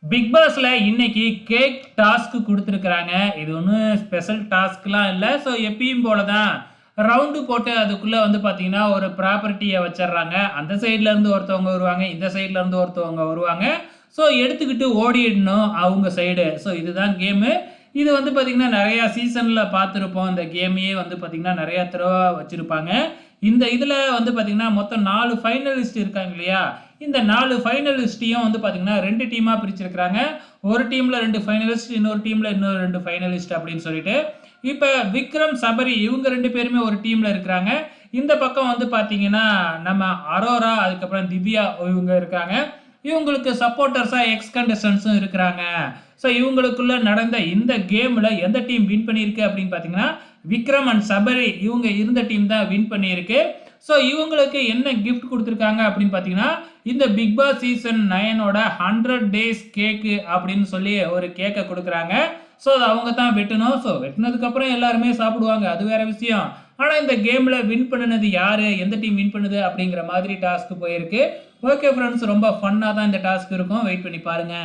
Big பாஸ்ல இன்னைக்கு cake task குடுத்துருக்காங்க. இது ஒண்ணும் ஸ்பெஷல் டாஸ்க்லாம் இல்ல. ஸோ எப்பயும் போல தான் ரவுண்டு போட்டு அதுக்குள்ள வந்து பார்த்தீங்கன்னா, ஒரு ப்ராப்பர்ட்டிய வச்சர்றாங்க. அந்த சைட்ல இருந்து ஒருத்தவங்க வருவாங்க. இந்த சைட்ல இருந்து ஒருத்தவங்க வருவாங்க. ஸோ எடுத்துக்கிட்டு ஓடிடணும் அவங்க சைடு. ஸோ இதுதான் கேமு. இது வந்து பார்த்தீங்கன்னா, நெறைய சீசன்ல பார்த்திருப்போம். இந்த கேமையே வந்து பார்த்தீங்கன்னா, நெறைய தடவ வச்சிருப்பாங்க. இந்த இதுல வந்து பார்த்தீங்கன்னா, மொத்தம் 4 ஃபைனலிஸ்ட் இருக்காங்க இல்லையா? இந்த 4 ஃபைனலிஸ்ட்டையும் வந்து பார்த்தீங்கன்னா 2 டீமா பிரிச்சிருக்கிறாங்க. ஒரு டீம்ல 2 ஃபைனலிஸ்ட், இன்னொரு டீம்ல இன்னொரு 2 ஃபைனலிஸ்ட் அப்படின்னு சொல்லிட்டு. இப்ப விக்ரம், சபரி இவங்க 2 பேருமே ஒரு டீம்ல இருக்கிறாங்க. இந்த பக்கம் வந்து பார்த்தீங்கன்னா, நம்ம அரோரா, அதுக்கப்புறம் திவ்யா இவங்க இருக்காங்க. இவங்களுக்கு சப்போர்ட்டர்ஸா எக்ஸ் கண்டஸ்டன்ட்ஸும் இருக்கிறாங்க. ஸோ இவங்களுக்குள்ள நடந்த இந்த கேம்ல எந்த டீம் வின் பண்ணியிருக்கு அப்படின்னு பார்த்தீங்கன்னா, விக்ரம் அண்ட் சபரி இவங்க இருந்த டீம் தான் வின் பண்ணியிருக்கு. ஸோ இவங்களுக்கு என்ன கிஃப்ட் குடுத்துருக்காங்க அப்படின்னு பார்த்தீங்கன்னா, இந்த பிக் பாஸ் சீசன் 9ஓட 100 டேஸ் கேக்கு அப்படின்னு சொல்லி ஒரு கேக்க குடுக்குறாங்க. ஸோ அத அவங்க தான் வெட்டணும். ஸோ வெட்டுனதுக்கப்புறம் எல்லாருமே சாப்பிடுவாங்க. அது வேற விஷயம். ஆனா இந்த கேம்ல வின் பண்ணுனது யாரு? எந்த டீம் வின் பண்ணுது? அப்படிங்கிற மாதிரி டாஸ்க் போயிருக்கு. ஓகே ஃபிரெண்ட்ஸ், ரொம்ப ஃபன்னா தான் இந்த டாஸ்க் இருக்கும். வெயிட் பண்ணி பாருங்க.